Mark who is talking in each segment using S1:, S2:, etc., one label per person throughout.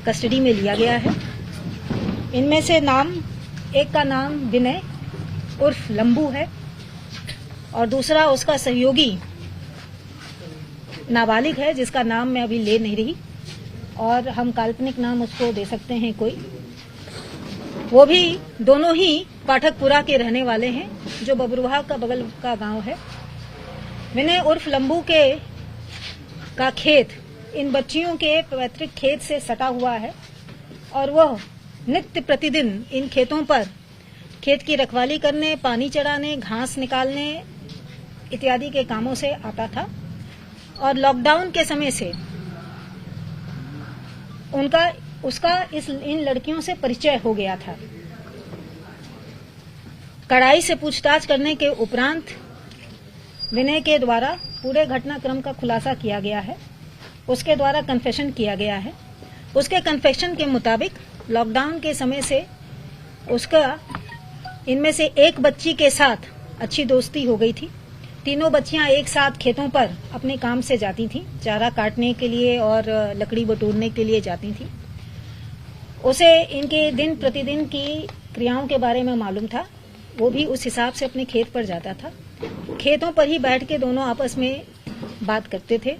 S1: Custody में लिया गया है। इनमें से एक का नाम विनय उर्फ लंबू है और दूसरा उसका सहयोगी नाबालिग है जिसका नाम मैं अभी ले नहीं रही और हम काल्पनिक नाम उसको दे सकते हैं कोई। वो भी दोनों ही पाठकपुरा के रहने वाले हैं जो बबरुहा का बगल का गांव है। विनय उर्फ लंबू का खेत इन बच्चियों के पैतृक खेत से सटा हुआ है और वह नित्य प्रतिदिन इन खेतों पर खेत की रखवाली करने, पानी चढ़ाने, घास निकालने इत्यादि के कामों से आता था और लॉकडाउन के समय से उसका इन लड़कियों से परिचय हो गया था। कड़ाई से पूछताछ करने के उपरांत विनय के द्वारा पूरे घटनाक्रम का खुलासा किया गया है। उसके द्वारा कन्फेशन किया गया है। उसके कन्फेशन के मुताबिक लॉकडाउन के समय से उसका इनमें से एक बच्ची के साथ अच्छी दोस्ती हो गई थी। तीनों बच्चियां एक साथ खेतों पर अपने काम से जाती थीं, चारा काटने के लिए और लकड़ी बटोरने के लिए जाती थीं। उसे इनके दिन प्रतिदिन की क्रियाओं के बारे में मालूम था। वो भी उस हिसाब से अपने खेत पर जाता था। खेतों पर ही बैठ के दोनों आपस में बात करते थे।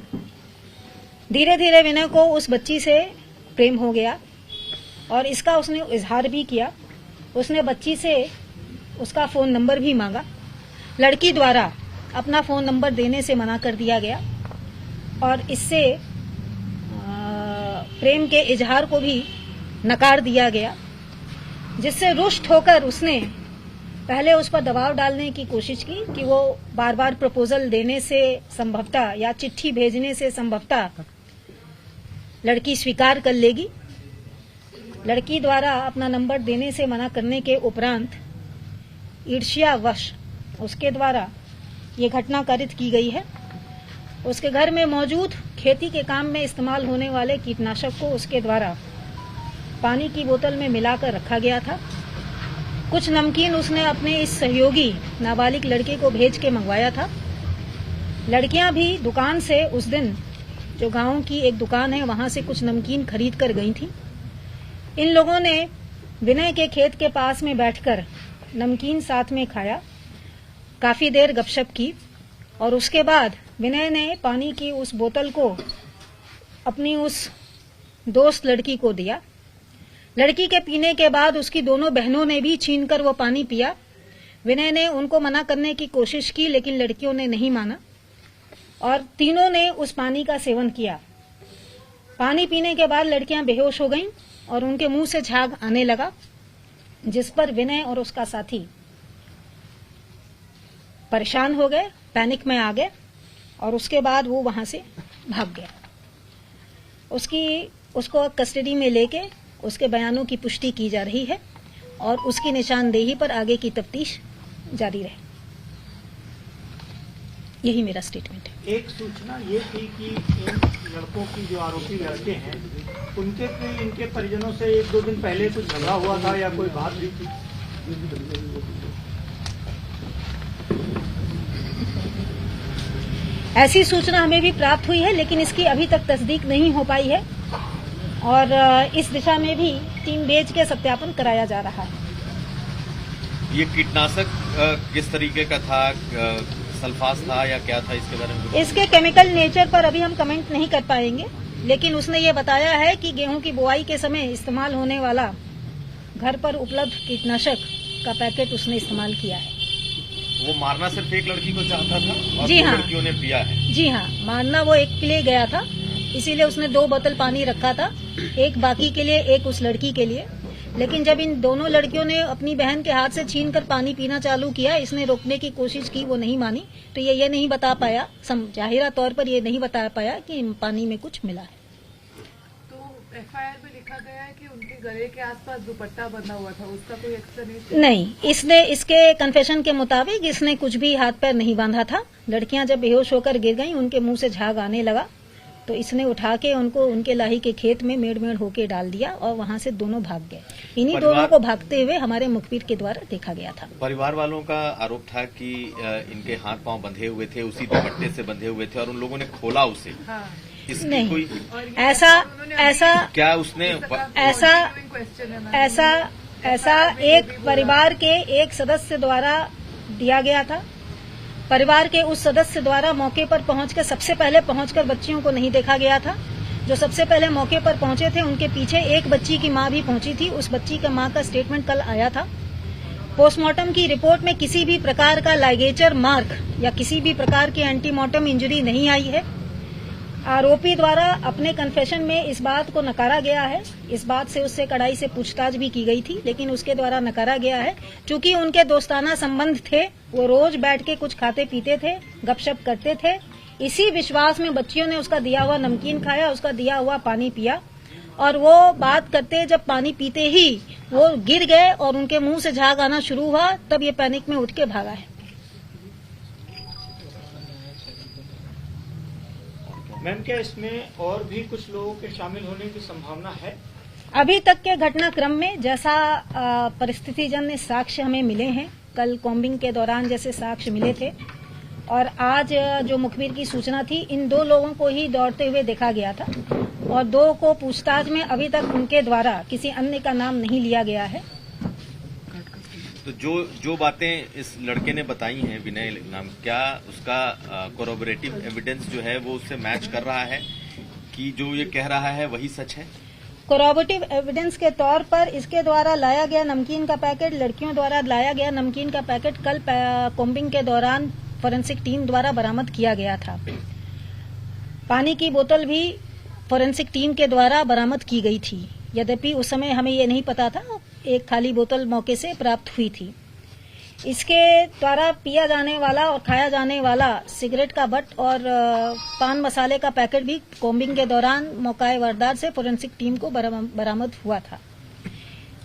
S1: धीरे धीरे विनय को उस बच्ची से प्रेम हो गया और इसका उसने इजहार भी किया। उसने बच्ची से उसका फोन नंबर भी मांगा। लड़की द्वारा अपना फोन नंबर देने से मना कर दिया गया और इससे प्रेम के इजहार को भी नकार दिया गया, जिससे रुष्ट होकर उसने पहले उस पर दबाव डालने की कोशिश की कि वो बार बार प्रपोजल देने से संभवतः या चिट्ठी भेजने से संभवतः लड़की स्वीकार कर लेगी। लड़की द्वारा अपना नंबर देने से मना करने के उपरांत ईर्ष्यावश उसके द्वारा ये घटना कारित की गई है। उसके घर में मौजूद खेती के काम में इस्तेमाल होने वाले कीटनाशक को उसके द्वारा पानी की बोतल में मिलाकर रखा गया था। कुछ नमकीन उसने अपने इस सहयोगी नाबालिग लड़के को भेज के मंगवाया था। लड़कियां भी दुकान से उस दिन जो गांव की एक दुकान है वहां से कुछ नमकीन खरीद कर गई थी। इन लोगों ने विनय के खेत के पास में बैठकर नमकीन साथ में खाया, काफी देर गपशप की और उसके बाद विनय ने पानी की उस बोतल को अपनी उस दोस्त लड़की को दिया। लड़की के पीने के बाद उसकी दोनों बहनों ने भी छीनकर वो पानी पिया। विनय ने उनको मना करने की कोशिश की लेकिन लड़कियों ने नहीं माना और तीनों ने उस पानी का सेवन किया। पानी पीने के बाद लड़कियां बेहोश हो गईं और उनके मुंह से झाग आने लगा, जिस पर विनय और उसका साथी परेशान हो गए, पैनिक में आ गए और उसके बाद वो वहां से भाग गया। उसको कस्टडी में लेके उसके बयानों की पुष्टि की जा रही है और उसकी निशानदेही पर आगे की तफ्तीश जारी रहे। यही मेरा स्टेटमेंट है।
S2: एक सूचना ये थी कि इन लड़कों की जो आरोपी लड़के हैं उनके इनके परिजनों से 1-2 दिन पहले कुछ झगड़ा हुआ था या कोई बात भी थी?
S1: ऐसी सूचना हमें भी प्राप्त हुई है लेकिन इसकी अभी तक तस्दीक नहीं हो पाई है और इस दिशा में भी टीम भेज के सत्यापन कराया जा रहा है।
S3: ये कीटनाशक किस तरीके का था, सल्फास था या क्या था, इसके बारे में?
S1: इसके केमिकल नेचर पर अभी हम कमेंट नहीं कर पाएंगे, लेकिन उसने ये बताया है कि गेहूं की बुआई के समय इस्तेमाल होने वाला घर पर उपलब्ध कीटनाशक का पैकेट उसने इस्तेमाल किया है।
S3: वो मारना सिर्फ एक लड़की को चाहता था और
S1: जी हाँ,
S3: लड़कियों ने पिया है।
S1: जी हाँ, मारना वो एक के लिए गया था, इसीलिए उसने 2 बोतल पानी रखा था, एक बाकी के लिए, एक उस लड़की के लिए। लेकिन जब इन दोनों लड़कियों ने अपनी बहन के हाथ से छीनकर पानी पीना चालू किया, इसने रोकने की कोशिश की, वो नहीं मानी, तो ये नहीं बता पाया, जाहिरा तौर पर ये नहीं बता पाया कि पानी में कुछ मिला है।
S4: तो एफआईआर में लिखा गया है कि उनके गले के आसपास दुपट्टा बंधा हुआ था, उसका कोई एक्सप्लेनेशन
S1: नहीं। इसके कन्फेशन के मुताबिक इसने कुछ भी हाथ पैर नहीं बांधा था। लड़कियां जब बेहोश होकर गिर गईं, उनके मुंह से झाग आने लगा तो इसने उठा के उनको उनके लाही के खेत में मेड़ होके डाल दिया और वहां से दोनों भाग गए। इन्हीं दोनों को भागते हुए हमारे मुखबिर के द्वारा देखा गया था।
S3: परिवार वालों का आरोप था कि इनके हाथ पांव बंधे हुए थे, उसी दुपट्टे से बंधे हुए थे और उन लोगों ने खोला उसे।
S4: हाँ।
S3: इसकी
S1: नहीं।
S3: कोई
S4: और ये
S1: ऐसा
S4: उन्होंने
S1: ऐसा
S3: क्या उसने
S1: ऐसा-
S4: क्वेश्चन है मैम।
S1: ऐसा ऐसा एक परिवार के एक सदस्य द्वारा दिया गया था। परिवार के उस सदस्य द्वारा मौके पर पहुंचकर सबसे पहले पहुंचकर बच्चियों को नहीं देखा गया था। जो सबसे पहले मौके पर पहुंचे थे उनके पीछे एक बच्ची की मां भी पहुंची थी। उस बच्ची का मां का स्टेटमेंट कल आया था। पोस्टमार्टम की रिपोर्ट में किसी भी प्रकार का लाइगेचर मार्क या किसी भी प्रकार की एंटीमार्टम इंजरी नहीं आई है। आरोपी द्वारा अपने कन्फेशन में इस बात को नकारा गया है। इस बात से उससे कड़ाई से पूछताछ भी की गई थी, लेकिन उसके द्वारा नकारा गया है। चूंकि उनके दोस्ताना संबंध थे, वो रोज बैठ के कुछ खाते पीते थे, गपशप करते थे। इसी विश्वास में बच्चियों ने उसका दिया हुआ नमकीन खाया, उसका दिया हुआ पानी पिया, और वो बात करते जब पानी पीते ही वो गिर गए और उनके मुंह से झाग आना शुरू हुआ, तब ये पैनिक में उठ के भागा है।
S2: मैम, क्या इसमें और भी कुछ लोगों के शामिल होने की संभावना है?
S1: अभी तक के घटनाक्रम में जैसा परिस्थितिजन्य साक्ष्य हमें मिले हैं, कल कॉम्बिंग के दौरान जैसे साक्ष्य मिले थे और आज जो मुखबिर की सूचना थी, इन 2 लोगों को ही दौड़ते हुए देखा गया था और 2 को पूछताछ में अभी तक उनके द्वारा किसी अन्य का नाम नहीं लिया गया है।
S3: तो जो बातें इस लड़के ने बताई हैं, विनय नाम, क्या उसका कोरोबोरेटिव एविडेंस जो है वो उससे मैच कर रहा है कि जो ये कह रहा है वही सच है?
S1: कोरोबोरेटिव एविडेंस के तौर पर इसके द्वारा लाया गया नमकीन का पैकेट, लड़कियों द्वारा लाया गया नमकीन का पैकेट कल कॉम्बिंग के दौरान फोरेंसिक टीम द्वारा बरामद किया गया था। पानी की बोतल भी फोरेंसिक टीम के द्वारा बरामद की गई थी। यद्यपि उस समय हमें ये नहीं पता था, एक खाली बोतल मौके से प्राप्त हुई थी। इसके द्वारा पिया जाने वाला और खाया जाने वाला सिगरेट का बट और पान मसाले का पैकेट भी कॉम्बिंग के दौरान मौके वारदात से फोरेंसिक टीम को बरामद हुआ था।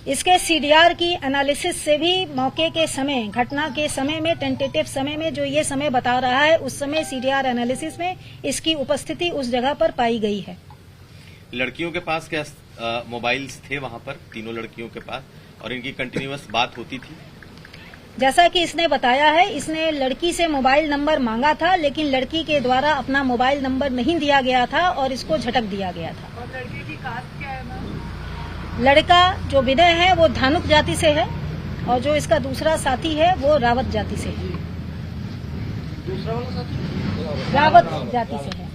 S1: इसके सीडीआर की एनालिसिस से भी मौके के समय, घटना के समय में, टेंटेटिव समय में जो ये समय बता रहा है, उस समय सीडीआर एनालिसिस में इसकी उपस्थिति उस जगह पर पाई गई है।
S3: लड़कियों के पास क्या मोबाइल्स थे वहां पर, तीनों लड़कियों के पास, और इनकी कंटिन्यूअस बात होती थी?
S1: जैसा कि इसने बताया है, इसने लड़की से मोबाइल नंबर मांगा था, लेकिन लड़की के द्वारा अपना मोबाइल नंबर नहीं दिया गया था और इसको झटक दिया गया था।
S4: और लड़के की कास्ट क्या है मैम?
S1: लड़का जो विनय है वो धानुक जाति से है और जो इसका दूसरा साथी है वो रावत जाति से है।
S2: दूसरा वाला साथी
S1: रावत जाति से है।